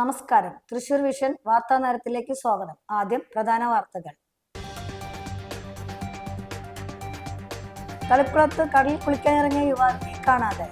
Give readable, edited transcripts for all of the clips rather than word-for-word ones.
നമസ്കാരം. തൃശൂർ വിഷൻ വാർത്താ നേരത്തിലേക്ക് സ്വാഗതം. ആദ്യം പ്രധാന വാർത്തകൾ. തളിക്കുളത്ത് കടലിൽ കുളിക്കാനിറങ്ങിയ യുവാവിനെ കാണാതെ.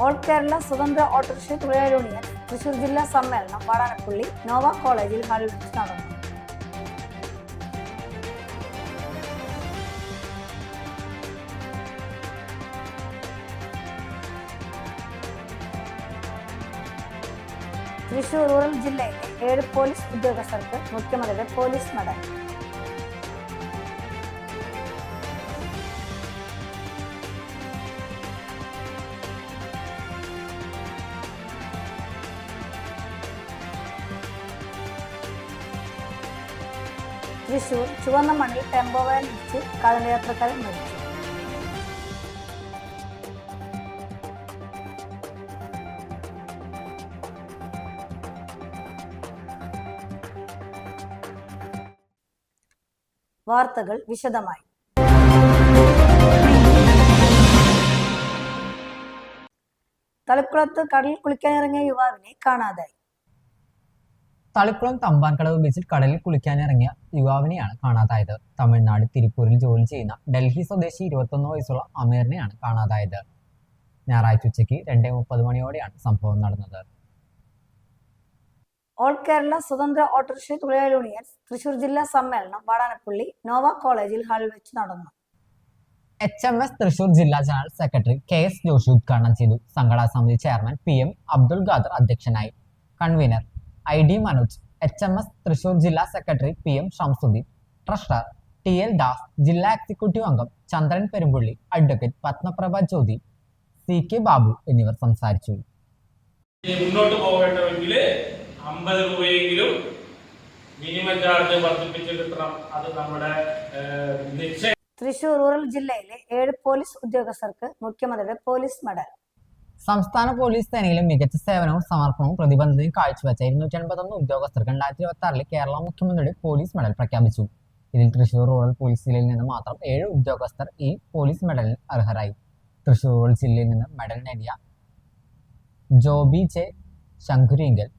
ഓൾ കേരള സ്വതന്ത്ര ഓട്ടോറിക്ഷ തൊഴിലാളി യൂണിയൻ തൃശൂർ ജില്ലാ സമ്മേളനം വാടാനപ്പള്ളി നോവ കോളേജിൽ ഹാളിൽ വെച്ച് നടന്നു. തൃശൂർ റൂറൽ ജില്ലയിലെ 7 പോലീസ് ഉദ്യോഗസ്ഥർക്ക് മുഖ്യമന്ത്രിയുടെ പോലീസ് മെഡൽ. തൃശൂർ ചുവന്ന മണ്ണിൽ ടെമ്പോ വാൻ ഇടിച്ച് കാൽനടയാത്രക്കാരൻ മരിച്ചു. വാർത്തകൾ വിശദമായി. തളിക്കുളത്ത് കടലിൽ കുളിക്കാനിറങ്ങിയ യുവാവിനെ കാണാതായി. തളിക്കുളം തമ്പാൻകടവ് ബീച്ചിൽ കടലിൽ കുളിക്കാനിറങ്ങിയ യുവാവിനെയാണ് കാണാതായത്. തമിഴ്നാട് തിരുപ്പൂരിൽ ജോലി ചെയ്യുന്ന ഡൽഹി സ്വദേശി 21 വയസ്സുള്ള അമീറിനെയാണ് കാണാതായത്. ഞായറാഴ്ച ഉച്ചയ്ക്ക് 2:30 മണിയോടെയാണ് സംഭവം നടന്നത്. ഓൾ കേരള സ്വതന്ത്ര ഓട്ടോറിക്ഷ തൊഴിലാളി യൂണിയൻ തൃശൂർ ജില്ലാ സമ്മേളനം വാടാനപ്പള്ളി നോവ കോളേജിൽ ഹാളിൽ വെച്ച് നടന്നു. HMS തൃശൂർ ജില്ലാ ജനറൽ സെക്രട്ടറി KS ജോഷി ഉദ്ഘാടനം ചെയ്തു. സംഘടനാ സമിതി ചെയർമാൻ PM അബ്ദുൽ ഖാദർ അധ്യക്ഷനായി. Convener ID Manoj, HMS Thrissur ജില്ലാ secretary PM Shamsuddin, treasurer TL Das, ജില്ലാ എക്സിക്യൂട്ടീവ് അംഗം ചന്ദ്രൻ പെരുമ്പുള്ളി, അഡ്വക്കേറ്റ് പത്മപ്രഭ ജ്യോതി, CK ബാബു എന്നിവർ സംസാരിച്ചു. മുന്നോട്ട് പോകേണ്ടതെങ്കിൽ 50 രൂപയെങ്കിലും മിനിമം ചാർജ് വർദ്ധിപ്പിച്ചു കിട്ടണം. അത് നമ്മുടെ നിശ്ചയം. തൃശൂർ റൂറൽ ജില്ലയിലെ 7 പോലീസ് ഉദ്യോഗസ്ഥർക്ക് മുഖ്യമന്ത്രിയുടെ പോലീസ് മെഡൽ. സംസ്ഥാന പോലീസ് സേനയിലെ മികച്ച സേവനവും സമർപ്പണവും പ്രതിബദ്ധതയും കാഴ്ചവെച്ച 281 ഉദ്യോഗസ്ഥർക്ക് 2026 കേരള മുഖ്യമന്ത്രിയുടെ പോലീസ് മെഡൽ പ്രഖ്യാപിച്ചു. ഇതിൽ തൃശൂർ റൂറൽ പോലീസ് ജില്ലയിൽ നിന്ന് മാത്രം 7 ഉദ്യോഗസ്ഥർ ഈ പോലീസ് മെഡലിന് അർഹരായി. തൃശൂർ റൂറൽ ജില്ലയിൽ നിന്ന് മെഡൽ നേടിയ Joby J Shankurinkal,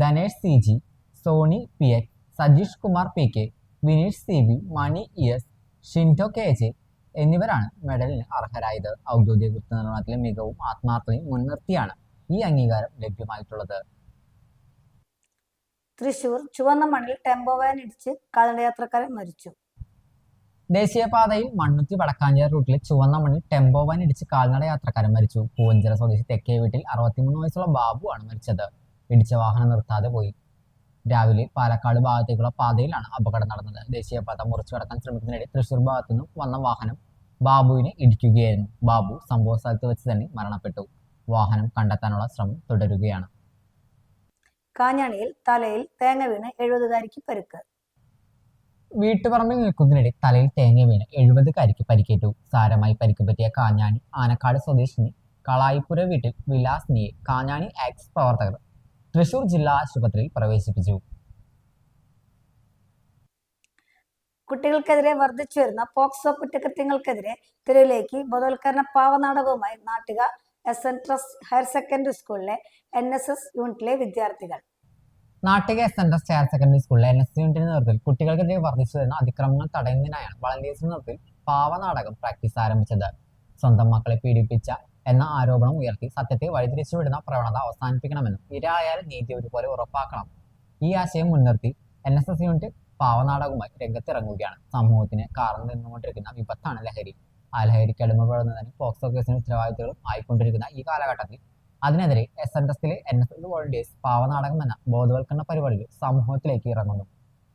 Dhanesh CG, Soni PH, Sajeesh Kumar PK, Vineesh CB, Mani ES, Shindo KJ എന്നിവരാണ് മെഡലിന് അർഹരായത്. ഔദ്യോഗിക കൃത്യനിർവഹണത്തിലെ മികവും ആത്മാർത്ഥതയും മുൻനിർത്തിയാണ് ഈ അംഗീകാരം ലഭ്യമായിട്ടുള്ളത്. തൃശൂർ ചുവന്ന മണ്ണിൽ ടെമ്പോ വാൻ ഇടിച്ച് കാൽനടയാത്രക്കാരൻ മരിച്ചു. ദേശീയപാതയിൽ മണ്ണുത്തി വടക്കാഞ്ചേരി റൂട്ടിലെ ചുവന്ന മണ്ണിൽ ടെമ്പോ വാൻ ഇടിച്ച് കാൽനടയാത്രക്കാരൻ മരിച്ചു. പൂവഞ്ചിറ സ്വദേശി തെക്കേ വീട്ടിൽ 63 വയസ്സുള്ള ബാബു ആണ് മരിച്ചത്. ഇടിച്ച വാഹനം നിർത്താതെ പോയി. രാവിലെ പാലക്കാട് ഭാഗത്തേക്കുള്ള പാതയിലാണ് അപകടം നടന്നത്. ദേശീയപാത മുറിച്ചു കടക്കാൻ ശ്രമിക്കുന്നതിനിടെ തൃശൂർ ഭാഗത്തു നിന്നും വന്ന വാഹനം ബാബുവിനെ ഇടിക്കുകയായിരുന്നു. ബാബു സംഭവ സ്ഥലത്ത് വെച്ച് തന്നെ മരണപ്പെട്ടു. വാഹനം കണ്ടെത്താനുള്ള ശ്രമം തുടരുകയാണ്. കാഞ്ഞാണിയിൽ തലയിൽ തേങ്ങ വീണ് 70-കാരിക്ക് പരിക്ക്. വീട്ടുപറമ്പിൽ നിൽക്കുന്നതിനിടെ തലയിൽ തേങ്ങ വീണ് 70-കാരിക്ക് പരിക്കേറ്റു. സാരമായി പരിക്ക് പറ്റിയ കാഞ്ഞാണി ആനക്കാട് സ്വദേശിനി കളായിപ്പുര വീട്ടിൽ വിലാസിനിയെ കാഞ്ഞാണി ആക്സ് പ്രവർത്തകർ തൃശൂർ ജില്ലാ ആശുപത്രിയിൽ പ്രവേശിപ്പിച്ചു. കുട്ടികൾക്കെതിരെ വർദ്ധിച്ചു വരുന്ന പോക്സോ കുറ്റകൃത്യങ്ങൾക്കെതിരെ തെരുവിലേക്ക് ബോധവൽക്കരണ പാവനാടകവുമായി Nattika SN trust higher secondary സ്കൂളിലെ NSS യൂണിറ്റിലെ വിദ്യാർത്ഥികൾ. Nattika SN trust higher secondary സ്കൂളിലെ NSS യൂണിറ്റിന്റെ നേതൃത്വത്തിൽ കുട്ടികൾക്കെതിരെ വർദ്ധിച്ചു വരുന്ന അതിക്രമങ്ങൾ തടയുന്നതിനായാണ് വളണ്ടിയേഴ്സിന്റെ നേതൃത്വത്തിൽ പാവനാടകം പ്രാക്ടീസ് ആരംഭിച്ചത്. സ്വന്തം മക്കളെ പീഡിപ്പിച്ച എന്ന ആരോപണം ഉയർത്തി സത്യത്തെ വഴിതിരിച്ചുവിടുന്ന പ്രവണത അവസാനിപ്പിക്കണമെന്നും ഇരയായാലും നീതി ഒരുപോലെ ഉറപ്പാക്കണം ഈ ആശയം മുൻനിർത്തി NSS യൂണിറ്റ് പാവനാടകവുമായി രംഗത്തിറങ്ങുകയാണ്. സമൂഹത്തിന് കാർന്നു നിന്നുകൊണ്ടിരിക്കുന്ന വിപത്താണ് ലഹരി. ആ ലഹരിക്ക് അടിമപ്പെടുന്നതിന് പോക്സോ കേസിന് ഉത്തരവാദിത്തങ്ങളും ആയിക്കൊണ്ടിരിക്കുന്ന ഈ കാലഘട്ടത്തിൽ അതിനെതിരെ SN ട്രസ്റ്റിലെ NSS വോളണ്ടിയേഴ്സ് പാവനാടകം എന്ന ബോധവൽക്കരണ പരിപാടികൾ സമൂഹത്തിലേക്ക് ഇറങ്ങുന്നു.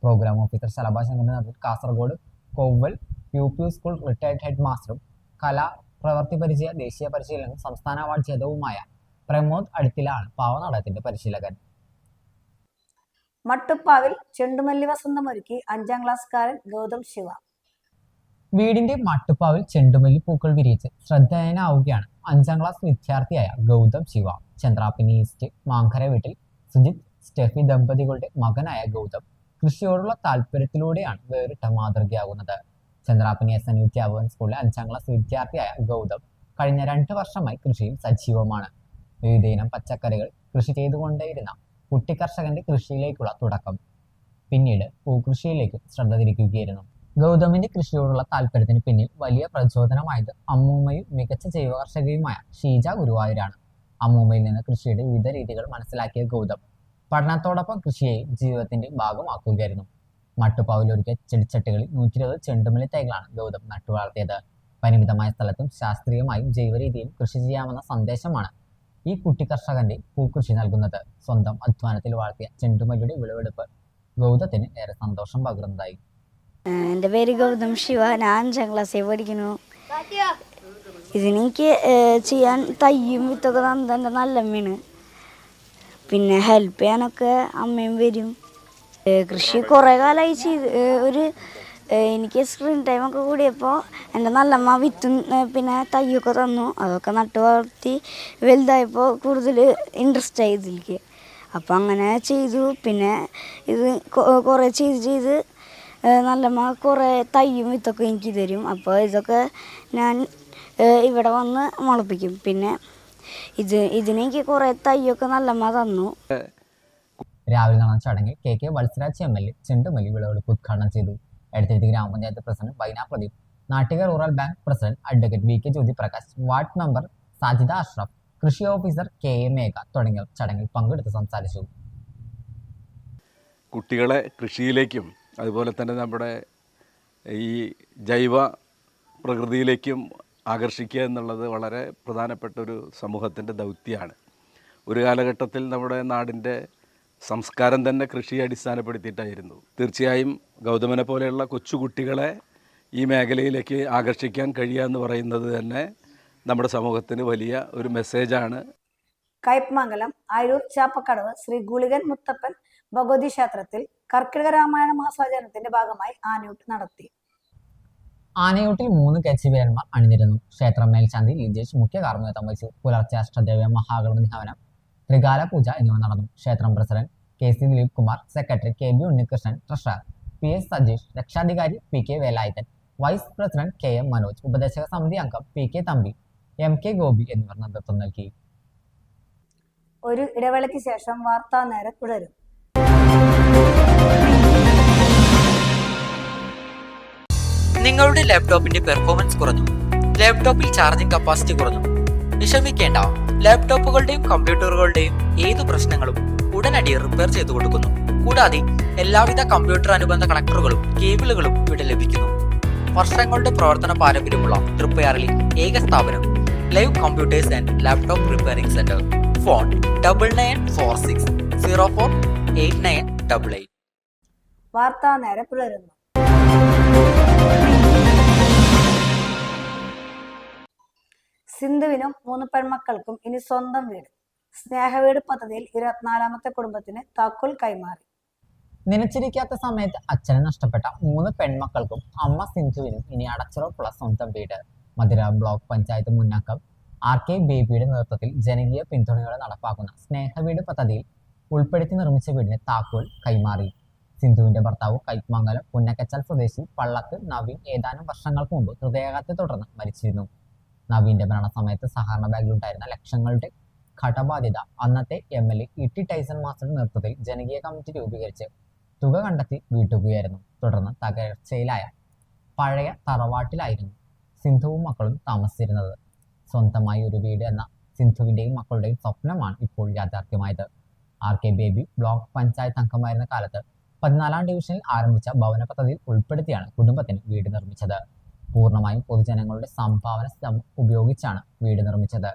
പ്രോഗ്രാം ഓഫീസർ ശലഭാ ശങ്കറിന്റെ നേതൃത്വത്തിൽ Kasaragod Kovval UP school retired head മാസ്റ്ററും കലാ പ്രവൃത്തി പരിചയ ദേശീയ പരിശീലകനും സംസ്ഥാന അവാർഡ് ജേതാവുമായ പ്രമോദ് അടുത്തിലാണ് പാവനാടകത്തിന്റെ പരിശീലകൻ. മട്ടുപ്പാവിൽ ചെണ്ടുമല്ലി വസന്തമൊരുക്കി 5ാം ക്ലാസ്സുകാരൻ ഗൗതം ശിവ. വീടിന്റെ മട്ടുപ്പാവിൽ ചെണ്ടുമല്ലി പൂക്കൾ വിരിയിച്ച് ശ്രദ്ധേയനാവുകയാണ് 5ാം ക്ലാസ് വിദ്യാർത്ഥിയായ ഗൗതം ശിവ. ചന്ദ്രാപ്പിനി ഈസ്റ്റ് മാങ്കര വീട്ടിൽ സുജിത് സ്റ്റെഫി ദമ്പതികളുടെ മകനായ ഗൗതം കൃഷിയോടുള്ള താല്പര്യത്തിലൂടെയാണ് വേറിട്ട മാതൃകയാകുന്നത്. ചന്ദ്രാപ്പിനി SNUT അവേൺ സ്കൂളിലെ 5ാം ക്ലാസ് വിദ്യാർത്ഥിയായ ഗൗതം കഴിഞ്ഞ 2 വർഷമായി കൃഷിയിൽ സജീവമാണ്. വിവിധയിനം പച്ചക്കറികൾ കൃഷി ചെയ്തുകൊണ്ടേയിരുന്ന കുട്ടി കർഷകന്റെ കൃഷിയിലേക്കുള്ള തുടക്കം പിന്നീട് പൂക്കൃഷിയിലേക്ക് ശ്രദ്ധ തിരിക്കുകയായിരുന്നു. ഗൗതമിന്റെ കൃഷിയോടുള്ള താല്പര്യത്തിന് പിന്നിൽ വലിയ പ്രചോദനമായത് അമ്മൂമ്മയും മികച്ച ജൈവ കർഷകയുമായ ഷീജ ഗുരുവായൂരാണ്. അമ്മൂമ്മയിൽ നിന്ന് കൃഷിയുടെ വിവിധ രീതികൾ മനസ്സിലാക്കിയ ഗൗതം പഠനത്തോടൊപ്പം കൃഷിയെയും ജീവിതത്തിന്റെ ഭാഗമാക്കുകയായിരുന്നു. മട്ടുപാവിലൊരുക്കിയ ചെടിച്ചട്ടികളിൽ 120 ചെണ്ടുമല്ലി തൈകളാണ് ഗൗതം നട്ടുവളർത്തിയത്. പരിമിതമായ സ്ഥലത്തും ശാസ്ത്രീയമായും ജൈവരീതിയിലും കൃഷി ചെയ്യാമെന്ന സന്ദേശമാണ് ഈ കുട്ടി കർഷകന്റെ പൂക്കൃഷി നൽകുന്നത്. സ്വന്തം അധ്വാനത്തിൽ വളർത്തിയ ചെണ്ടുമല്ലിയുടെ വിളവെടുപ്പ് ഗൗതത്തിന് ഏറെ സന്തോഷം പകർന്നതായി. എൻ്റെ പേര് ഗൗതം ശിവ. ഞാൻ 5ാം ക്ലാസ്സിൽ പഠിക്കുന്നു. ഇതിനെനിക്ക് ചെയ്യാൻ തയ്യും വിത്തൊക്കെ തന്നെ നല്ല അമ്മയാണ്. പിന്നെ ഹെൽപ്പ് ചെയ്യാനൊക്കെ അമ്മയും വരും. കൃഷി കുറേ കാലമായി ചെയ്ത് എനിക്ക് സ്ക്രീൻ ടൈമൊക്കെ കൂടിയപ്പോൾ എൻ്റെ നല്ലമ്മ വിത്തും പിന്നെ തയ്യൊക്കെ തന്നു. അതൊക്കെ നട്ടു വളർത്തി വലുതായപ്പോൾ കൂടുതൽ ഇൻട്രസ്റ്റ് ആയി ഇതിലേക്ക്. അപ്പോൾ അങ്ങനെ ചെയ്തു. പിന്നെ ഇത് കുറേ ചെയ്ത് നല്ലമ്മ കുറേ തയ്യും വിത്തൊക്കെ എനിക്ക് തരും. അപ്പോൾ ഇതൊക്കെ ഞാൻ ഇവിടെ വന്ന് മുളപ്പിക്കും. പിന്നെ ഇതിനെനിക്ക് കുറേ തയ്യൊക്കെ നല്ലമ്മ തന്നു. രാവിലെ നടന്ന ചടങ്ങിൽ KK വത്സരാജ് MLA ചെണ്ടുമല്ലി വിളവെടുപ്പ് ഉദ്ഘാടനം ചെയ്തു. എടത്തിരുത്തി ഗ്രാമപഞ്ചായത്ത് president Baina Pradeep, Nattika rural bank president advocate VK Jyothi Prakash, ward member Sajida Ashraf, കൃഷി ഓഫീസർ KA മേഘ തുടങ്ങിയവർ ചടങ്ങിൽ പങ്കെടുത്ത് സംസാരിച്ചു. കുട്ടികളെ കൃഷിയിലേക്കും അതുപോലെ തന്നെ നമ്മുടെ ഈ ജൈവ പ്രകൃതിയിലേക്കും ആകർഷിക്കുക എന്നുള്ളത് വളരെ പ്രധാനപ്പെട്ട ഒരു സമൂഹത്തിൻ്റെ ദൗത്യമാണ്. ഒരു കാലഘട്ടത്തിൽ നമ്മുടെ നാടിൻ്റെ സംസ്കാരം തന്നെ കൃഷിയെ അടിസ്ഥാനപ്പെടുത്തിയിട്ടായിരുന്നു. തീർച്ചയായും ഗൗതമനെ പോലെയുള്ള കൊച്ചുകുട്ടികളെ ഈ മേഖലയിലേക്ക് ആകർഷിക്കാൻ കഴിയുക എന്ന് പറയുന്നത് തന്നെ നമ്മുടെ സമൂഹത്തിന് വലിയ ഒരു മെസ്സേജാണ്. കയ്പമംഗലം ആയൂർ ചാപ്പക്കടവ് ശ്രീ ഗുളികൻ മുത്തപ്പൻ ഭഗവതി ക്ഷേത്രത്തിൽ കർക്കിടക രാമായണ മാസാചരണത്തിന്റെ ഭാഗമായി ആനയൂട്ട് നടത്തി. ആനയൂട്ടിൽ 3 ഗജവീരന്മാർ അണിനിരുന്നു. ക്ഷേത്രം മേൽശാന്തി ലിജേഷ് മുഖ്യ കാർമ്മികത്വം വഹിച്ചു. പുലർച്ചെ അഷ്ടദേവ്യ മഹാഗണപതി ഹവനം, ത്രികാല പൂജ എന്നിവ നടന്നു. ക്ഷേത്രം president KC Dileep Kumar, secretary KB Unnikrishnan, treasurer PS Sajeesh, രക്ഷാധികാരി PK Velayudhan, vice president KM Manoj, ഉപദേശക സമിതി അംഗം PK തമ്പി, MK ഗോപി എന്നിവർ നേതൃത്വം നൽകി. ഒരു ഇടവേളയ്ക്ക് ശേഷം വാർത്താ നേരം തുടരും. നിങ്ങളുടെ ലാപ്ടോപ്പിന്റെ പെർഫോമൻസ് കുറഞ്ഞു, ലാപ്ടോപ്പിൽ ചാർജിംഗ് കപ്പാസിറ്റി കുറഞ്ഞു. വിഷമിക്കേണ്ട, ലാപ്ടോപ്പുകളുടെയും കമ്പ്യൂട്ടറുകളുടെയും ഏതു പ്രശ്നങ്ങളും ഉടനടി റിപ്പയർ ചെയ്തു കൊടുക്കുന്നു. കൂടാതെ എല്ലാവിധ കമ്പ്യൂട്ടർ അനുബന്ധ കണക്ടറുകളും കേബിളുകളും ഇവിടെ ലഭിക്കുന്നു. വർഷങ്ങളുടെ പ്രവർത്തന പാരമ്പര്യമുള്ള റിപ്പയറിലെ ഏക സ്ഥാപനം live computers and laptop repairing centre. Phone 9946048988. വാർത്താ നേരം തുടരുന്നു. സിന്ധുവിനും 3 പെൺമക്കൾക്കും ഇനി സ്വന്തം വീട്. സ്നേഹവീട് പദ്ധതിയിൽ 24ാമത്തെ കുടുംബത്തിന് താക്കോൽ കൈമാറി. നനച്ചിരിക്കാത്ത സമയത്ത് അച്ഛനെ നഷ്ടപ്പെട്ട 3 പെൺമക്കൾക്കും അമ്മ സിന്ധുവിനും ഇനി അടച്ചുറപ്പുള്ള സ്വന്തം വീട്. മധുര ബ്ലോക്ക് പഞ്ചായത്ത് മുന്നക്കം RK ബേബിയുടെ നേതൃത്വത്തിൽ ജനകീയ പിന്തുണയോടെ നടപ്പാക്കുന്ന സ്നേഹവീട് പദ്ധതിയിൽ ഉൾപ്പെടുത്തി നിർമ്മിച്ച വീടിന് താക്കോൽ കൈമാറി. സിന്ധുവിന്റെ ഭർത്താവ് കയ്പമംഗലം പുന്നക്കച്ചാൽ സ്വദേശി പള്ളത്ത് നവീൻ ഏതാനും വർഷങ്ങൾക്ക് മുമ്പ് ഹൃദയാഘാതത്തെ തുടർന്ന് മരിച്ചിരുന്നു. നവീന്റെ മരണസമയത്ത് സഹകരണ ബാങ്കിലുണ്ടായിരുന്ന ലക്ഷങ്ങളുടെ കടബാധ്യത അന്നത്തെ MLA ET ടൈസൺ മാസ്റ്ററുടെ നേതൃത്വത്തിൽ ജനകീയ കമ്മിറ്റി രൂപീകരിച്ച് തുക കണ്ടെത്തി വീട്ടുകയായിരുന്നു. തുടർന്ന് തകർച്ചയിലായ പഴയ തറവാട്ടിലായിരുന്നു സിന്ധുവും മക്കളും താമസിച്ചിരുന്നത്. സ്വന്തമായി ഒരു വീട് എന്ന സിന്ധുവിന്റെയും മക്കളുടെയും സ്വപ്നമാണ് ഇപ്പോൾ യാഥാർത്ഥ്യമായത്. RK ബേബി ബ്ലോക്ക് പഞ്ചായത്ത് അംഗമായിരുന്ന കാലത്ത് 14ാം ഡിവിഷനിൽ ആരംഭിച്ച ഭവന പദ്ധതിയിൽ ഉൾപ്പെടുത്തിയാണ് കുടുംബത്തിന് വീട് നിർമ്മിച്ചത്. പൂർണ്ണമായും പൊതുജനങ്ങളുടെ സംഭാവന ഉപയോഗിച്ചാണ് വീട് നിർമ്മിച്ചത്.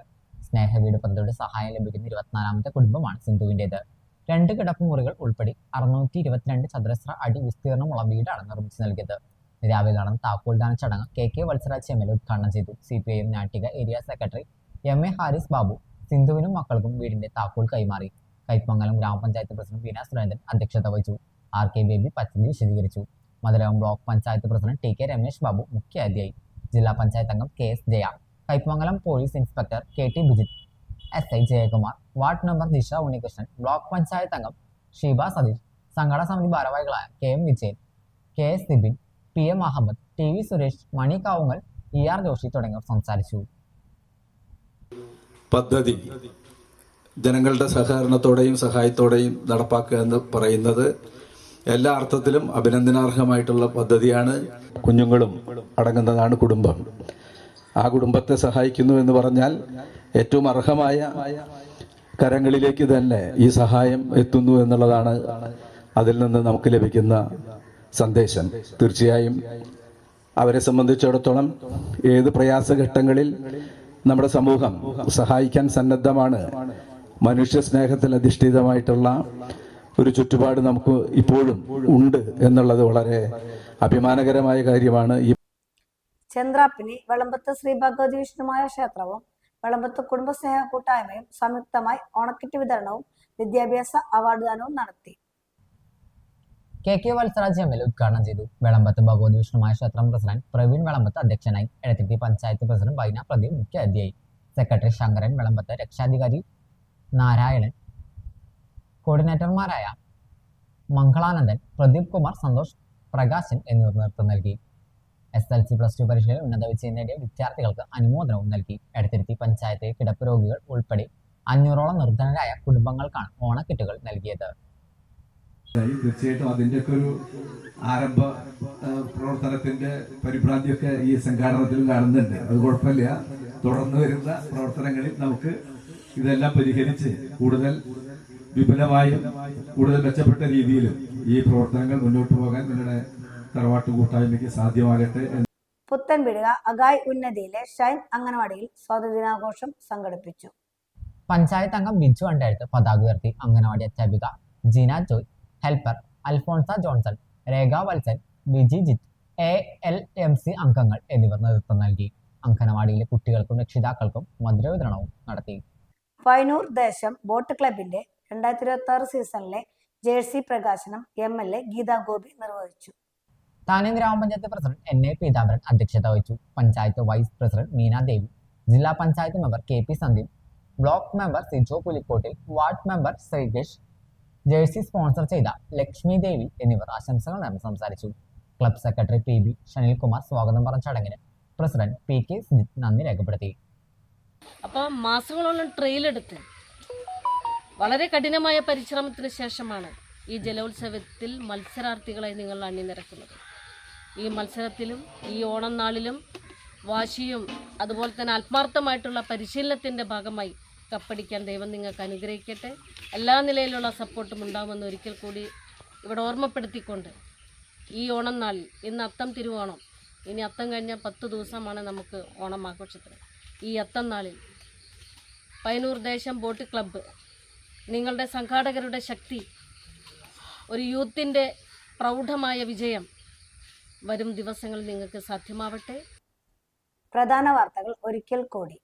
സ്നേഹവീട് പദ്ധതിയുടെ സഹായം ലഭിക്കുന്ന 24ാമത്തെ കുടുംബമാണ് സിന്ധുവിൻ്റേത്. 2 കിടപ്പുമുറികൾ ഉൾപ്പെടെ 622 ചതുരശ്ര അടി വിസ്തീർണമുള്ള വീടാണ് നിർമ്മിച്ചു നൽകിയത്. രാവിലെ നടന്ന താക്കോൽദാന ചടങ്ങ് KK വത്സരാജ് MLA ഉദ്ഘാടനം ചെയ്തു. CPIM Nattika area secretary MA Haris Babu സിന്ധുവിനും മക്കൾക്കും വീടിന്റെ താക്കോൽ കൈമാറി. കയ്പമംഗലം ഗ്രാമപഞ്ചായത്ത് പ്രസിഡന്റ് ബീന സുരേന്ദ്രൻ അധ്യക്ഷത വഹിച്ചു. RK ബേബി പദ്ധതി വിശദീകരിച്ചു. Madhurakam block panchayat president TK Ramesh Babu മുഖ്യാതിഥിയായി. ജില്ലാ പഞ്ചായത്ത് അംഗം KS Jaya, Kaipamangalam police inspector KT Bijith, SI Jayakumar, ward member Disha Unnikrishnan, block panchayat അംഗം ഷീബ സതീഷ്, സംഘടനാ സമിതി ഭാരവാഹികളായ KM Vijayan, KS Sibin, PM Ahmed, TV Suresh, മണി കാവുങ്ങൽ, ER ജോഷി തുടങ്ങിയവർ സംസാരിച്ചു. പദ്ധതി ജനങ്ങളുടെ സഹകരണത്തോടെയും സഹായത്തോടെയും നടപ്പാക്കുക എന്ന് പറയുന്നത് എല്ലാ അർത്ഥത്തിലും അഭിനന്ദനാർഹമായിട്ടുള്ള പദ്ധതിയാണ്. കുഞ്ഞുങ്ങളും അടങ്ങുന്നതാണ് കുടുംബം. ആ കുടുംബത്തെ സഹായിക്കുന്നു എന്ന് പറഞ്ഞാൽ ഏറ്റവും അർഹമായ കരങ്ങളിലേക്ക് തന്നെ ഈ സഹായം എത്തുന്നു എന്നുള്ളതാണ് അതിൽ നിന്ന് നമുക്ക് ലഭിക്കുന്ന സന്ദേശം. തീർച്ചയായും അവരെ സംബന്ധിച്ചിടത്തോളം ഏത് പ്രയാസഘട്ടങ്ങളിൽ നമ്മുടെ സമൂഹം സഹായിക്കാൻ സന്നദ്ധമാണ്. മനുഷ്യ സ്നേഹത്തിൽ അധിഷ്ഠിതമായിട്ടുള്ള ഒരു ചുറ്റുപാട് നമുക്ക് ഇപ്പോഴും ഉണ്ട് എന്നുള്ളത് വളരെ അഭിമാനകരമായ കാര്യമാണ്. ചന്ദ്രാപ്പിനി വെളമ്പത്ത് ശ്രീ ഭഗവതി വിഷ്ണുമായ ക്ഷേത്രവും വെളമ്പത്ത് കുടുംബസ്നേഹ കൂട്ടായ്മയും സംയുക്തമായി ഓണക്കിറ്റ് വിതരണവും വിദ്യാഭ്യാസ അവാർഡ് ദാനവും നടത്തി. KK വത്സരാജ് ML ഉദ്ഘാടനം ചെയ്തു. വെളമ്പത്ത് ഭഗവതി വിഷ്ണുമായ ക്ഷേത്രം പ്രസിഡന്റ് പ്രവീൺ വെളമ്പത്ത് അധ്യക്ഷനായി. എടത്തിരുത്തി പഞ്ചായത്ത് പ്രസിഡന്റ് ബൈന പ്രദീപ് മുഖ്യ അതിഥിയായി. സെക്രട്ടറി ശങ്കരൻ വെളമ്പത്ത്, രക്ഷാധികാരി നാരായണൻ, കോർഡിനേറ്റർമാരായ മംഗളാനന്ദൻ, പ്രദീപ് കുമാർ, സന്തോഷ് പ്രകാശൻ എന്നിവർ നേതൃത്വം നൽകി. SLC+2 പരീക്ഷയിൽ ഉന്നത വിജയം നേടിയ വിദ്യാർത്ഥികൾക്ക് അനുമോദനവും നൽകി. എടത്തിരുത്തി പഞ്ചായത്തിലെ കിടപ്പ് രോഗികൾ ഉൾപ്പെടെ 500ഓളം നിർധനരായ കുടുംബങ്ങൾക്കാണ് ഓണക്കിറ്റുകൾ നൽകിയത്. തീർച്ചയായിട്ടും അതിൻ്റെയൊക്കെ ഒരു ആരംഭ പ്രവർത്തനത്തിന്റെ പരിഭ്രാന്തിയൊക്കെ ഈ സംഘാടനത്തിലും കാണുന്നുണ്ട്. അത് കുഴപ്പമില്ല. തുടർന്ന് വരുന്ന പ്രവർത്തനങ്ങളിൽ നമുക്ക് ഇതെല്ലാം പരിഹരിച്ച് കൂടുതൽ വിപുലമായും കൂടുതൽ മെച്ചപ്പെട്ട രീതിയിലും ഈ പ്രവർത്തനങ്ങൾ മുന്നോട്ട് പോകാൻ നിങ്ങളുടെ തറവാട്ട് കൂട്ടായ്മയ്ക്ക് സാധ്യമാകട്ടെ. പുത്തൻപിടുക അഗായ് ഉന്നതിയിലെ ഷൈൻ അംഗനവാടിയിൽ സ്വാതന്ത്ര്യദിനാഘോഷം സംഘടിപ്പിച്ചു. പഞ്ചായത്ത് അംഗം ബിജു അണ്ടടുത്ത് പതാക ഉയർത്തി. അംഗനവാടി അധ്യാപിക ജീന ജോയ്, ഹെൽപ്പർ അൽഫോൺസ ജോൺസൺ, രേഖ വത്സൻ, ബിജി ജിത്ത്, ALMC അംഗങ്ങൾ എന്നിവർ നേതൃത്വം നൽകി. അംഗനവാടിയിലെ കുട്ടികൾക്കും രക്ഷിതാക്കൾക്കും മധുര വിതരണവും നടത്തി. പൈനൂർ ദേശം ബോട്ട് ക്ലബിന്റെ 2026 സീസണിലെ ജേഴ്സി പ്രകാശനം MLA ഗീതാ ഗോപി നിർവഹിച്ചു. താനെ ഗ്രാമപഞ്ചായത്ത് പ്രസിഡന്റ് NA പീതാംബരൻ അധ്യക്ഷത വഹിച്ചു. പഞ്ചായത്ത് വൈസ് പ്രസിഡന്റ് മീന ദേവി, ജില്ലാ panchayat member KP Sandeep, block member Sijo Pulikkottil, ward member Sreekesh, jersey sponsor ചെയ്ത ലക്ഷ്മി ദേവി എന്നിവർ ആശംസകൾ നേർന്ന് സംസാരിച്ചു. ക്ലബ് സെക്രട്ടറി PB ഷനിൽകുമാർ സ്വാഗതം പറഞ്ഞ ചടങ്ങിന് പ്രസിഡന്റ് PK സിജിത്ത് നന്ദി രേഖപ്പെടുത്തി. അപ്പം മാസങ്ങളോളം ട്രെയിലെടുത്ത് വളരെ കഠിനമായ പരിശ്രമത്തിന് ശേഷമാണ് ഈ ജലോത്സവത്തിൽ മത്സരാർത്ഥികളെ നിങ്ങൾ അണിനിരക്കുന്നത്. ഈ മത്സരത്തിലും ഈ ഓണം നാളിലും വാശിയും അതുപോലെ തന്നെ ആത്മാർത്ഥമായിട്ടുള്ള പരിശീലനത്തിൻ്റെ ഭാഗമായി കപ്പടിക്കാൻ ദൈവം നിങ്ങൾക്ക് അനുഗ്രഹിക്കട്ടെ. എല്ലാ നിലയിലുള്ള സപ്പോർട്ടും ഉണ്ടാകുമെന്ന് ഒരിക്കൽ കൂടി ഇവിടെ ഓർമ്മപ്പെടുത്തിക്കൊണ്ട് ഈ ഓണം നാളിൽ ഇന്ന് അത്തം തിരുവോണം, ഇനി അത്തം കഴിഞ്ഞ 10 ദിവസമാണ് നമുക്ക് ഓണം ആഘോഷത്തിന്. ഈ അത്തം നാളിൽ പൈനൂർ ദേശം ബോട്ട് ക്ലബ്ബ് നിങ്ങളുടെ സംഘാടകരുടെ ശക്തി, ഒരു യൂത്തിൻ്റെ പ്രൗഢമായ വിജയം വരും ദിവസങ്ങളിൽ നിങ്ങൾക്ക് സാധ്യമാവട്ടെ. പ്രധാന വാർത്തകൾ ഒരിക്കൽ കൂടി.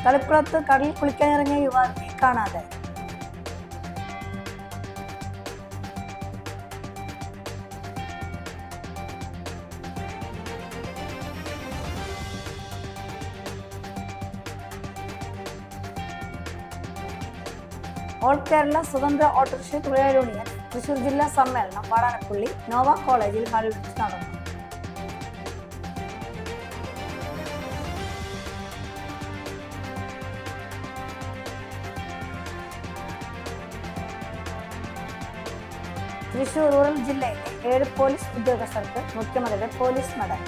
കളിക്കുളത്ത് കടലിൽ കുളിക്കാനിറങ്ങിയ യുവാവിനെ കാണാതെ. ഓൾ കേരള സ്വതന്ത്ര ഓട്ടോറിക്ഷ തൊഴിലാളി യൂണിയൻ തൃശൂർ ജില്ലാ സമ്മേളനം വാടാനപ്പള്ളി നോവ കോളേജിൽ ഹാളിൽ വെച്ച് നടന്നു. തൃശൂർ റൂറൽ ജില്ലയിലെ 7 പോലീസ് ഉദ്യോഗസ്ഥർക്ക് മുഖ്യമന്ത്രിയുടെ പോലീസ് മെഡൽ.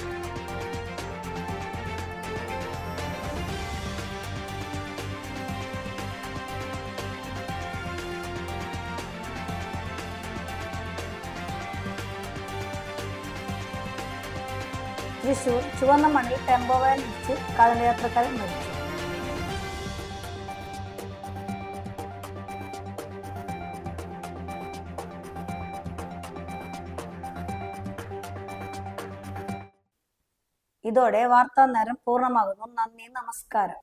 തൃശൂർ ചുവന്ന മണ്ണിൽ ടെമ്പോ വാൻ ഇടിച്ച് കാൽനടയാത്രക്കാരൻ മരിച്ചു. ഇതോടെ വാർത്താ നേരം പൂർണ്ണമാകുന്നു. നന്ദി, നമസ്കാരം.